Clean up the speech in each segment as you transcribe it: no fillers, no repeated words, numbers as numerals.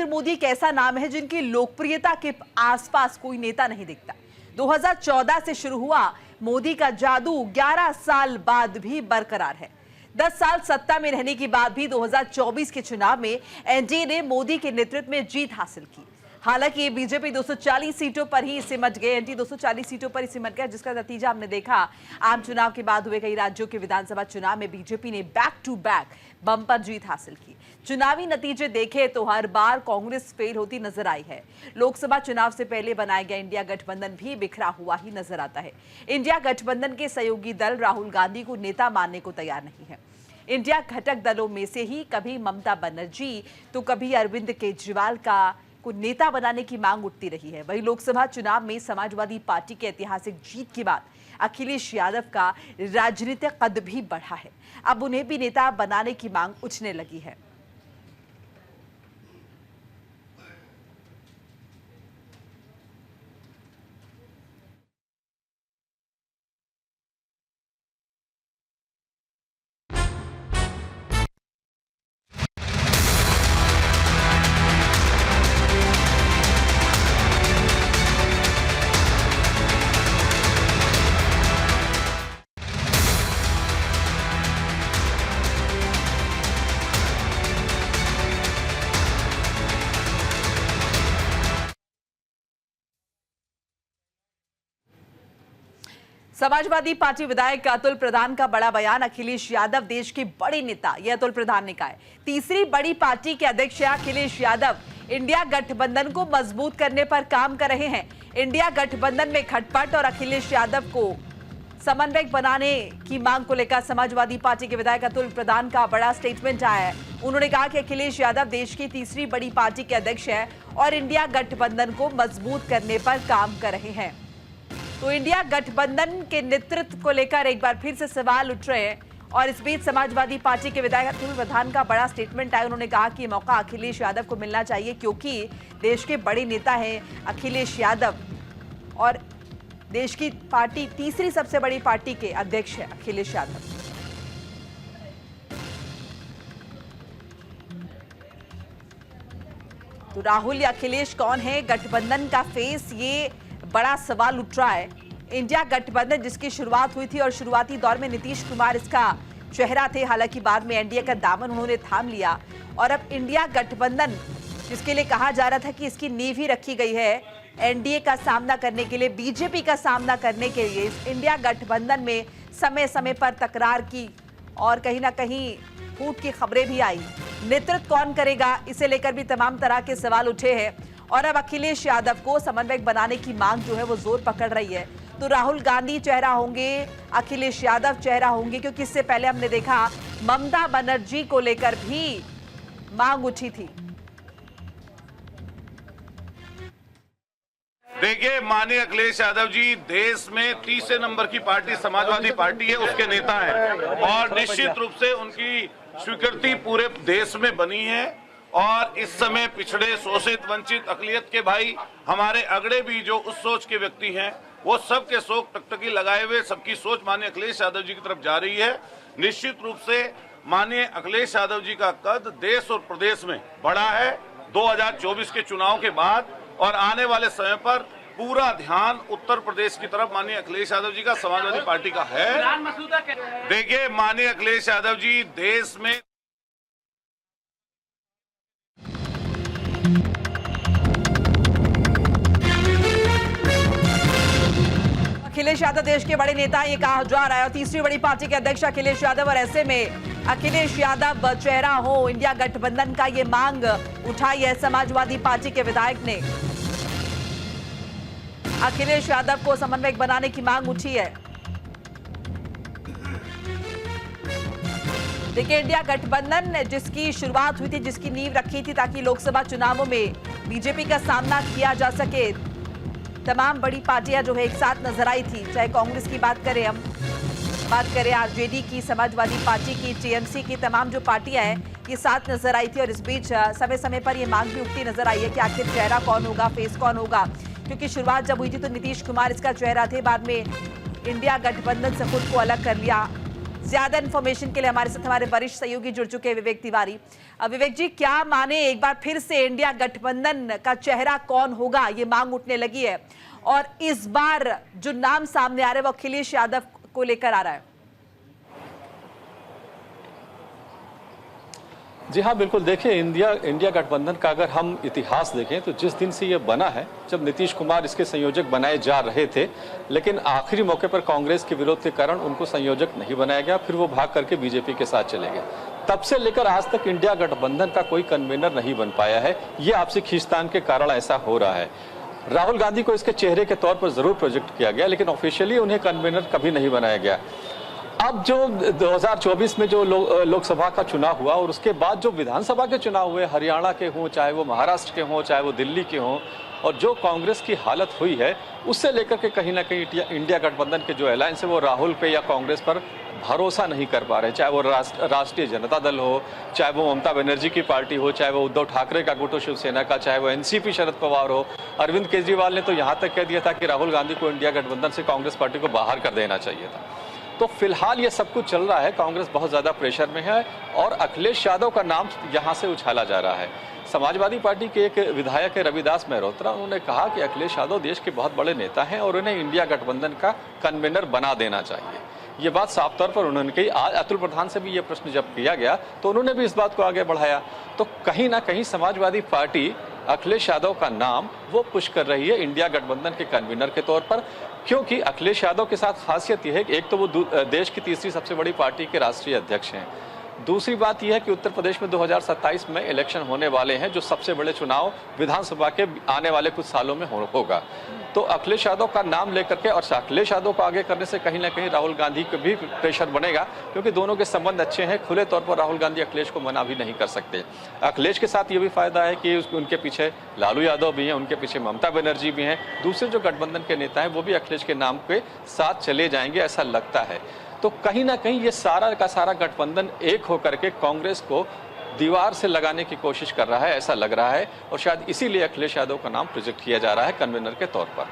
मोदी एक ऐसा नाम है जिनकी लोकप्रियता के आसपास कोई नेता नहीं दिखता। 2014 से शुरू हुआ मोदी का जादू 11 साल बाद भी बरकरार है। 10 साल सत्ता में रहने के बाद भी 2024 के चुनाव में एनडीए ने मोदी के नेतृत्व में जीत हासिल की। हालांकि बीजेपी 240 सीटों पर ही सिमट गए, एनडीए 240 सीटों पर ही सिमट गया, जिसका नतीजा हमने देखा। आम चुनाव के बाद हुए कई राज्यों के विधानसभा चुनाव में बीजेपी ने बैक टू बैक बम्पर जीत हासिल की। चुनावी नतीजे देखे तो हर बार कांग्रेस फेल होती नजर आई है। लोकसभा चुनाव से पहले बनाया गया इंडिया गठबंधन भी बिखरा हुआ ही नजर आता है। इंडिया गठबंधन के सहयोगी दल राहुल गांधी को नेता मानने को तैयार नहीं है। इंडिया घटक दलों में से ही कभी ममता बनर्जी तो कभी अरविंद केजरीवाल को नेता बनाने की मांग उठती रही है। वहीं लोकसभा चुनाव में समाजवादी पार्टी के ऐतिहासिक जीत के बाद अखिलेश यादव का राजनीतिक कद भी बढ़ा है। अब उन्हें भी नेता बनाने की मांग उठने लगी है। समाजवादी पार्टी विधायक अतुल प्रधान का बड़ा बयान। अखिलेश यादव देश के बड़े नेता, यह अतुल प्रधान ने कहा है। तीसरी बड़ी पार्टी के अध्यक्ष अखिलेश यादव इंडिया गठबंधन को मजबूत करने पर काम कर रहे हैं। इंडिया गठबंधन में खटपट और अखिलेश यादव को समन्वयक बनाने की मांग को लेकर समाजवादी पार्टी के विधायक अतुल प्रधान का बड़ा स्टेटमेंट आया है। उन्होंने कहा कि अखिलेश यादव देश की तीसरी बड़ी पार्टी के अध्यक्ष है और इंडिया गठबंधन को मजबूत करने पर काम कर रहे हैं। तो इंडिया गठबंधन के नेतृत्व को लेकर एक बार फिर से सवाल उठ रहे हैं और इस बीच समाजवादी पार्टी के विधायक अतुल प्रधान का बड़ा स्टेटमेंट आया। उन्होंने कहा कि मौका अखिलेश यादव को मिलना चाहिए क्योंकि देश के बड़े नेता हैं अखिलेश यादव और देश की पार्टी तीसरी सबसे बड़ी पार्टी के अध्यक्ष है अखिलेश यादव। तो राहुल या अखिलेश कौन है? गठबंधन का फेस, ये बड़ा सवाल उठ रहा है। इंडिया गठबंधन जिसकी शुरुआत हुई थी और शुरुआती दौर में नीतीश कुमार इसका चेहरा थे, हालांकि बाद में एनडीए का दामन उन्होंने थाम लिया और अब इंडिया गठबंधन जिसके लिए कहा जा रहा था कि इसकी नींव ही रखी गई है एनडीए का सामना करने के लिए, बीजेपी का सामना करने के लिए। इस इंडिया गठबंधन में समय समय पर तकरार की और कहीं ना कहीं फूट की खबरें भी आई। नेतृत्व कौन करेगा, इसे लेकर भी तमाम तरह के सवाल उठे हैं और अब अखिलेश यादव को समन्वयक बनाने की मांग जो है वो जोर पकड़ रही है। तो राहुल गांधी चेहरा होंगे, अखिलेश यादव चेहरा होंगे, क्योंकि इससे पहले हमने देखा ममता बनर्जी को लेकर भी मांग उठी थी। देखिए, माननीय अखिलेश यादव जी देश में तीसरे नंबर की पार्टी समाजवादी पार्टी है, उसके नेता हैं और निश्चित रूप से उनकी स्वीकृति पूरे देश में बनी है। और इस समय पिछड़े, शोषित, वंचित, अकलियत के भाई हमारे अगड़े भी जो उस सोच के व्यक्ति हैं, वो सबके शोक टकटकी लगाए हुए सबकी सोच माननीय अखिलेश यादव जी की तरफ जा रही है। निश्चित रूप से माननीय अखिलेश यादव जी का कद देश और प्रदेश में बढ़ा है 2024 के चुनाव के बाद और आने वाले समय पर पूरा ध्यान उत्तर प्रदेश की तरफ माननीय अखिलेश यादव जी का समाजवादी पार्टी का है। देखिए, माननीय अखिलेश यादव जी देश में अखिलेश यादव देश के बड़े नेता, ये कहा जा रहा है, और तीसरी बड़ी पार्टी के अध्यक्ष अखिलेश यादव, और ऐसे में अखिलेश यादव चेहरा हो इंडिया गठबंधन का, ये मांग उठाई है समाजवादी पार्टी के विधायक ने। अखिलेश यादव को समन्वयक बनाने की मांग उठी है। देखिए, इंडिया गठबंधन जिसकी शुरुआत हुई थी, जिसकी नींव रखी थी ताकि लोकसभा चुनावों में बीजेपी का सामना किया जा सके, तमाम बड़ी पार्टियां जो है एक साथ नजर आई थी। चाहे कांग्रेस की बात करें, हम बात करें आरजेडी की, समाजवादी पार्टी की, टीएमसी की, तमाम जो पार्टियां हैं ये साथ नजर आई थी और इस बीच समय समय पर ये मांग भी उठती नजर आई है कि आखिर चेहरा कौन होगा, फेस कौन होगा, क्योंकि शुरुआत जब हुई थी तो नीतीश कुमार इसका चेहरा थे, बाद में इंडिया गठबंधन से खुद को अलग कर लिया ज्यादा इन्फॉर्मेशन के लिए हमारे साथ हमारे वरिष्ठ सहयोगी जुड़ चुके हैं विवेक तिवारी। विवेक जी, क्या माने एक बार फिर से इंडिया गठबंधन का चेहरा कौन होगा, ये मांग उठने लगी है और इस बार जो नाम सामने आ रहा है वो अखिलेश यादव को लेकर आ रहा है। जी हाँ, बिल्कुल। देखिए, इंडिया गठबंधन का अगर हम इतिहास देखें तो जिस दिन से ये बना है, जब नीतीश कुमार इसके संयोजक बनाए जा रहे थे, लेकिन आखिरी मौके पर कांग्रेस के विरोध के कारण उनको संयोजक नहीं बनाया गया, फिर वो भाग करके बीजेपी के साथ चले गए। तब से लेकर आज तक इंडिया गठबंधन का कोई कन्वीनर नहीं बन पाया है। ये आपसी खींचतान के कारण ऐसा हो रहा है। राहुल गांधी को इसके चेहरे के तौर पर जरूर प्रोजेक्ट किया गया, लेकिन ऑफिशियली उन्हें कन्वीनर कभी नहीं बनाया गया। अब जो 2024 में जो लोकसभा का चुनाव हुआ और उसके बाद जो विधानसभा के चुनाव हुए, हरियाणा के हों, चाहे वो महाराष्ट्र के हों, चाहे वो दिल्ली के हों, और जो कांग्रेस की हालत हुई है, उससे लेकर के कहीं ना कहीं इंडिया गठबंधन के जो अलायंस है वो राहुल पे या कांग्रेस पर भरोसा नहीं कर पा रहे। चाहे वो राष्ट्रीय जनता दल हो, चाहे वो ममता बनर्जी की पार्टी हो, चाहे वो उद्धव ठाकरे का गुट हो शिवसेना का, चाहे वो एनसीपी शरद पवार हो। अरविंद केजरीवाल ने तो यहाँ तक कह दिया था कि राहुल गांधी को इंडिया गठबंधन से कांग्रेस पार्टी को बाहर कर देना चाहिए था। तो फिलहाल ये सब कुछ चल रहा है, कांग्रेस बहुत ज़्यादा प्रेशर में है और अखिलेश यादव का नाम यहाँ से उछाला जा रहा है। समाजवादी पार्टी के एक विधायक है रविदास मेहरोत्रा, उन्होंने कहा कि अखिलेश यादव देश के बहुत बड़े नेता हैं और उन्हें इंडिया गठबंधन का कन्वीनर बना देना चाहिए। ये बात साफ तौर पर उन्होंने कही। आज अतुल प्रधान से भी ये प्रश्न जब किया गया तो उन्होंने भी इस बात को आगे बढ़ाया। तो कहीं ना कहीं समाजवादी पार्टी अखिलेश यादव का नाम वो पुश कर रही है इंडिया गठबंधन के कन्वीनर के तौर पर, क्योंकि अखिलेश यादव के साथ खासियत यह है कि एक तो वो देश की तीसरी सबसे बड़ी पार्टी के राष्ट्रीय अध्यक्ष हैं। दूसरी बात यह है कि उत्तर प्रदेश में 2027 में इलेक्शन होने वाले हैं, जो सबसे बड़े चुनाव विधानसभा के आने वाले कुछ सालों में होगा। तो अखिलेश यादव का नाम लेकर के और अखिलेश यादव को आगे करने से कहीं ना कहीं राहुल गांधी को भी प्रेशर बनेगा, क्योंकि दोनों के संबंध अच्छे हैं। खुले तौर पर राहुल गांधी अखिलेश को मना भी नहीं कर सकते। अखिलेश के साथ ये भी फायदा है कि उनके पीछे लालू यादव भी हैं, उनके पीछे ममता बनर्जी भी हैं। दूसरे जो गठबंधन के नेता हैं वो भी अखिलेश के नाम के साथ चले जाएंगे, ऐसा लगता है। तो कहीं ना कहीं ये सारा का सारा गठबंधन एक होकर के कांग्रेस को दीवार से लगाने की कोशिश कर रहा है, ऐसा लग रहा है, और शायद इसीलिए अखिलेश यादव का नाम प्रोजेक्ट किया जा रहा है कन्वीनर के तौर पर।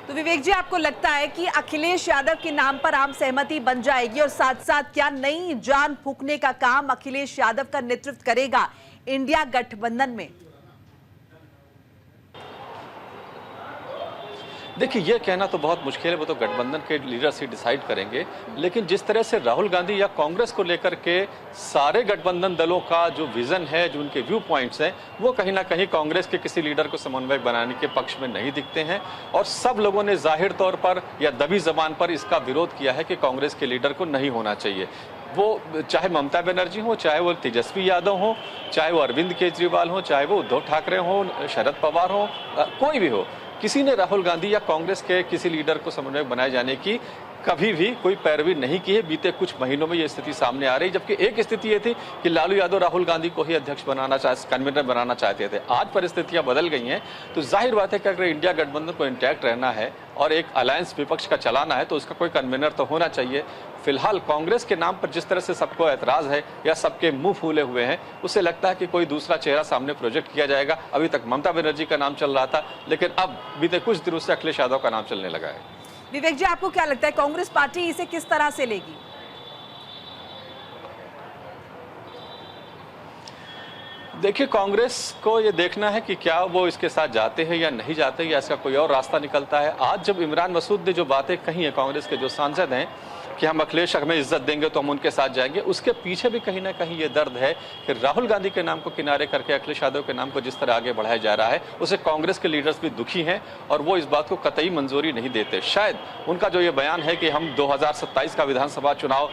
तो विवेक जी, आपको लगता है कि अखिलेश यादव के नाम पर आम सहमति बन जाएगी और साथ साथ क्या नई जान फूंकने का काम अखिलेश यादव का नेतृत्व करेगा इंडिया गठबंधन में? देखिए, ये कहना तो बहुत मुश्किल है, वो तो गठबंधन के लीडर्स ही डिसाइड करेंगे। लेकिन जिस तरह से राहुल गांधी या कांग्रेस को लेकर के सारे गठबंधन दलों का जो विजन है, जो उनके व्यू पॉइंट्स हैं, वो कहीं ना कहीं कांग्रेस के किसी लीडर को समन्वयक बनाने के पक्ष में नहीं दिखते हैं। और सब लोगों ने जाहिर तौर पर या दबी जबान पर इसका विरोध किया है कि कांग्रेस के लीडर को नहीं होना चाहिए। वो चाहे ममता बनर्जी हो, चाहे वो तेजस्वी यादव हो, चाहे वो अरविंद केजरीवाल हो, चाहे वो उद्धव ठाकरे हो, शरद पवार हो, कोई भी हो, किसी ने राहुल गांधी या कांग्रेस के किसी लीडर को समन्वयक बनाए जाने की कभी भी कोई पैरवी नहीं की है। बीते कुछ महीनों में ये स्थिति सामने आ रही, जबकि एक स्थिति ये थी कि लालू यादव राहुल गांधी को ही अध्यक्ष कन्वीनर बनाना चाहते थे। आज परिस्थितियां बदल गई हैं, तो जाहिर बात है कि अगर इंडिया गठबंधन को इंटैक्ट रहना है और एक अलायंस विपक्ष का चलाना है तो उसका कोई कन्वीनर तो होना चाहिए। फिलहाल कांग्रेस के नाम पर जिस तरह से सबको ऐतराज है या सबके मुंह फूले हुए हैं, उससे लगता है कि कोई दूसरा चेहरा सामने प्रोजेक्ट किया जाएगा। अभी तक ममता बनर्जी का नाम चल रहा था, लेकिन अब बीते कुछ दिनों से अखिलेश यादव का नाम चलने लगा है। विवेक जी, आपको क्या लगता है कांग्रेस पार्टी इसे किस तरह से लेगी? देखिए, कांग्रेस को ये देखना है कि क्या वो इसके साथ जाते हैं या नहीं जाते, या इसका कोई और रास्ता निकलता है। आज जब इमरान मसूद ने जो बातें कही हैं, कांग्रेस के जो सांसद हैं, कि हम अखिलेश हमें इज्जत देंगे तो हम उनके साथ जाएंगे, उसके पीछे भी कहीं ना कहीं ये दर्द है कि राहुल गांधी के नाम को किनारे करके अखिलेश यादव के नाम को जिस तरह आगे बढ़ाया जा रहा है, उसे कांग्रेस के लीडर्स भी दुखी हैं और वो इस बात को कतई मंजूरी नहीं देते। शायद उनका जो ये बयान है कि हम 2027 का विधानसभा चुनाव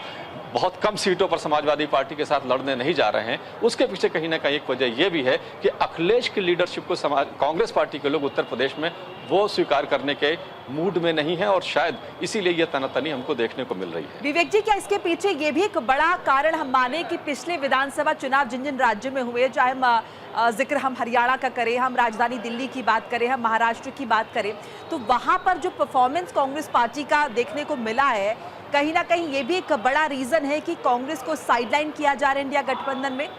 बहुत कम सीटों पर समाजवादी पार्टी के साथ लड़ने नहीं जा रहे हैं, उसके पीछे कहीं ना कहीं एक वजह यह भी है कि अखिलेश की लीडरशिप को कांग्रेस पार्टी के लोग उत्तर प्रदेश में वो स्वीकार करने के मूड में नहीं है, और शायद इसीलिए यह तनातनी हमको देखने को मिल रही है। विवेक जी, क्या इसके पीछे ये भी एक बड़ा कारण हम माने कि पिछले विधानसभा चुनाव जिन जिन राज्यों में हुए, चाहे जिक्र हम हरियाणा का करें, हम राजधानी दिल्ली की बात करें, हम महाराष्ट्र की बात करें, तो वहां पर जो परफॉर्मेंस कांग्रेस पार्टी का देखने को मिला है, कहीं ना कहीं ये भी एक बड़ा रीजन है कि कांग्रेस को साइडलाइन किया जा रहा है इंडिया गठबंधन में।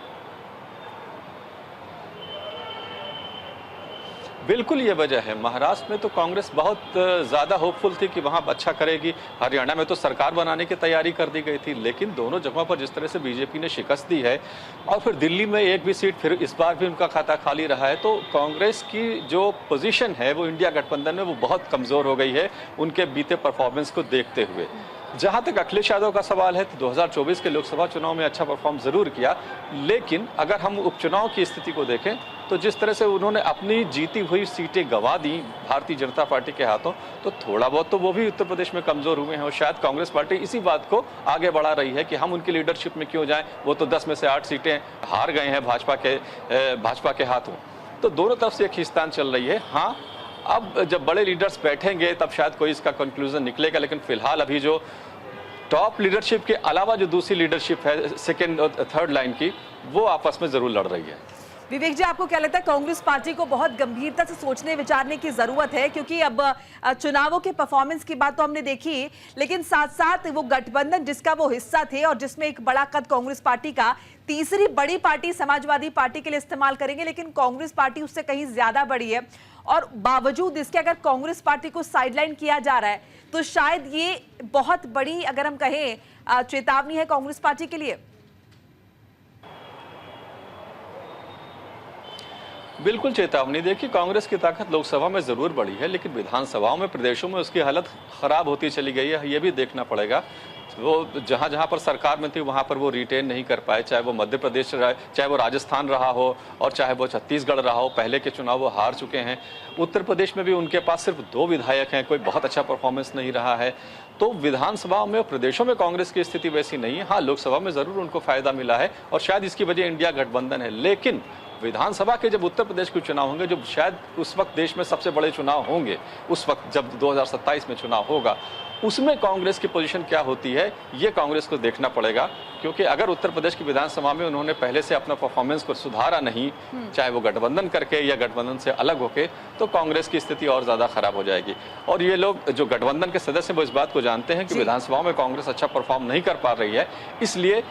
बिल्कुल ये वजह है। महाराष्ट्र में तो कांग्रेस बहुत ज़्यादा होपफुल थी कि वहाँ अच्छा करेगी। हरियाणा में तो सरकार बनाने की तैयारी कर दी गई थी, लेकिन दोनों जगहों पर जिस तरह से बीजेपी ने शिकस्त दी है और फिर दिल्ली में एक भी सीट फिर इस बार भी उनका खाता खाली रहा है, तो कांग्रेस की जो पोजीशन है वो इंडिया गठबंधन में वो बहुत कमज़ोर हो गई है उनके बीते परफॉर्मेंस को देखते हुए। जहां तक अखिलेश यादव का सवाल है तो 2024 के लोकसभा चुनाव में अच्छा परफॉर्म जरूर किया, लेकिन अगर हम उपचुनाव की स्थिति को देखें तो जिस तरह से उन्होंने अपनी जीती हुई सीटें गंवा दी भारतीय जनता पार्टी के हाथों, तो थोड़ा बहुत तो वो भी उत्तर प्रदेश में कमजोर हुए हैं और शायद कांग्रेस पार्टी इसी बात को आगे बढ़ा रही है कि हम उनकी लीडरशिप में क्यों जाएं, वो तो 10 में से 8 सीटें हार गए हैं भाजपा के हाथों। तो दोनों तरफ से एक खींचतान चल रही है। हाँ, अब जब बड़े लीडर्स बैठेंगे तब शायद कोई इसका कंक्लूजन निकलेगा, लेकिन फिलहाल अभी जो टॉप लीडरशिप के अलावा जो दूसरी लीडरशिप है सेकंड और थर्ड लाइन की, वो आपस में जरूर लड़ रही है। विवेक जी, आपको क्या लगता है कांग्रेस पार्टी को बहुत गंभीरता से सोचने विचारने की जरूरत है, क्योंकि अब चुनावों के परफॉर्मेंस की बात तो हमने देखी, लेकिन साथ साथ वो गठबंधन जिसका वो हिस्सा थे और जिसमें एक बड़ा कद कांग्रेस पार्टी का तीसरी बड़ी पार्टी समाजवादी पार्टी के लिए इस्तेमाल करेंगे, लेकिन कांग्रेस पार्टी उससे कहीं ज्यादा बड़ी है और बावजूद इसके अगर कांग्रेस पार्टी को साइडलाइन किया जा रहा है तो शायद ये बहुत बड़ी, अगर हम कहें, चेतावनी है कांग्रेस पार्टी के लिए। बिल्कुल चेतावनी। देखिए, कांग्रेस की ताकत लोकसभा में जरूर बढ़ी है, लेकिन विधानसभाओं में प्रदेशों में उसकी हालत खराब होती चली गई है। ये भी देखना पड़ेगा। वो जहां जहां पर सरकार में थी वहां पर वो रिटेन नहीं कर पाए, चाहे वो मध्य प्रदेश रहा, चाहे वो राजस्थान रहा हो और चाहे वो छत्तीसगढ़ रहा हो। पहले के चुनाव वो हार चुके हैं। उत्तर प्रदेश में भी उनके पास सिर्फ 2 विधायक हैं, कोई बहुत अच्छा परफॉर्मेंस नहीं रहा है। तो विधानसभाओं में और प्रदेशों में कांग्रेस की स्थिति वैसी नहीं है। हाँ, लोकसभा में जरूर उनको फायदा मिला है और शायद इसकी वजह इंडिया गठबंधन है, लेकिन विधानसभा के जब उत्तर प्रदेश के चुनाव होंगे, जो शायद उस वक्त देश में सबसे बड़े चुनाव होंगे, उस वक्त जब 2027 में चुनाव होगा, उसमें कांग्रेस की पोजीशन क्या होती है ये कांग्रेस को देखना पड़ेगा। क्योंकि अगर उत्तर प्रदेश की विधानसभा में उन्होंने पहले से अपना परफॉर्मेंस को सुधारा नहीं, चाहे वो गठबंधन करके या गठबंधन से अलग होके, तो कांग्रेस की स्थिति और ज्यादा खराब हो जाएगी। और ये लोग जो गठबंधन के सदस्य वो इस बात को जानते हैं कि विधानसभाओं में कांग्रेस अच्छा परफॉर्म नहीं कर पा रही है, इसलिए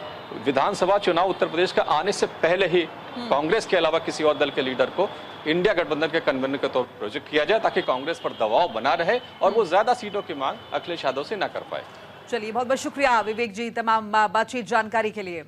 विधानसभा चुनाव उत्तर प्रदेश का आने से पहले ही कांग्रेस के अलावा किसी और दल के लीडर को इंडिया गठबंधन के कन्वीनर के तौर पर प्रोजेक्ट किया जाए, ताकि कांग्रेस पर दबाव बना रहे और वो ज्यादा सीटों की मांग अखिलेश यादव से न कर पाए। चलिए, बहुत बहुत शुक्रिया विवेक जी तमाम बातचीत जानकारी के लिए।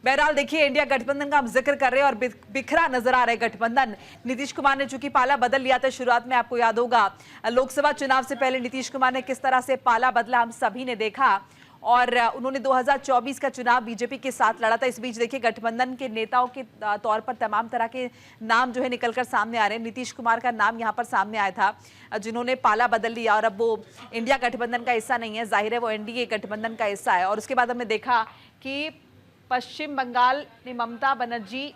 बहरहाल देखिए, इंडिया गठबंधन का हम जिक्र कर रहे हैं और बिखरा नजर आ रहा है गठबंधन। नीतीश कुमार ने चूंकि पाला बदल लिया था शुरुआत में, आपको याद होगा लोकसभा चुनाव से पहले नीतीश कुमार ने किस तरह से पाला बदला हम सभी ने देखा, और उन्होंने 2024 का चुनाव बीजेपी के साथ लड़ा था। इस बीच देखिए, गठबंधन के नेताओं के तौर पर तमाम तरह के नाम जो है निकलकर सामने आ रहे हैं। नीतीश कुमार का नाम यहां पर सामने आया था, जिन्होंने पाला बदल लिया और अब वो इंडिया गठबंधन का हिस्सा नहीं है, जाहिर है वो एनडीए गठबंधन का हिस्सा है। और उसके बाद हमने देखा कि पश्चिम बंगाल में ममता बनर्जी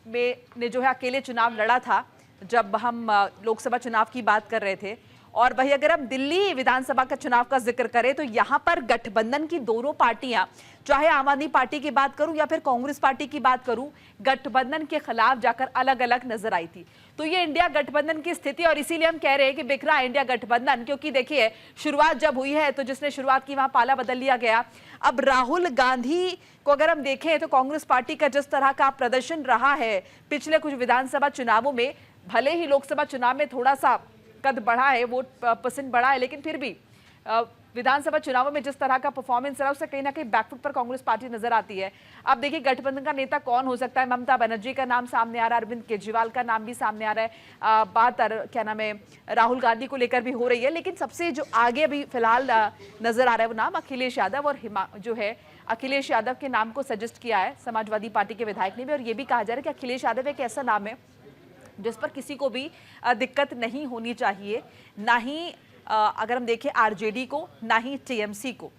ने जो है अकेले चुनाव लड़ा था जब हम लोकसभा चुनाव की बात कर रहे थे। और वही अगर हम दिल्ली विधानसभा का चुनाव का जिक्र करें तो यहां पर गठबंधन की दोनों पार्टियां, चाहे आम आदमी पार्टी की बात करूं या फिर कांग्रेस पार्टी की बात करूं, गठबंधन के खिलाफ जाकर अलग अलग नजर आई थी। तो ये इंडिया गठबंधन की स्थिति, और इसीलिए हम कह रहे हैं कि बिखरा इंडिया गठबंधन, क्योंकि देखिए शुरुआत जब हुई है तो जिसने शुरुआत की वहां पाला बदल लिया गया। अब राहुल गांधी को अगर हम देखें तो कांग्रेस पार्टी का जिस तरह का प्रदर्शन रहा है पिछले कुछ विधानसभा चुनावों में, भले ही लोकसभा चुनाव में थोड़ा सा कद बढ़ा है, वोट परसेंट बढ़ा है, लेकिन फिर भी विधानसभा चुनावों में जिस तरह का परफॉर्मेंस रहा उससे कहीं ना कहीं बैकफुट पर कांग्रेस पार्टी नजर आती है। अब देखिए गठबंधन का नेता कौन हो सकता है। ममता बनर्जी का नाम सामने आ रहा है, अरविंद केजरीवाल का नाम भी सामने आ रहा है, बात क्या नाम है राहुल गांधी को लेकर भी हो रही है, लेकिन सबसे जो आगे अभी फिलहाल नजर आ रहा है वो नाम अखिलेश यादव, और जो है अखिलेश यादव के नाम को सजेस्ट किया है समाजवादी पार्टी के विधायक ने भी। और ये भी कहा जा रहा है कि अखिलेश यादव एक ऐसा नाम है जिस पर किसी को भी दिक्कत नहीं होनी चाहिए, ना ही अगर हम देखें आरजेडी को, ना ही टीएमसी को।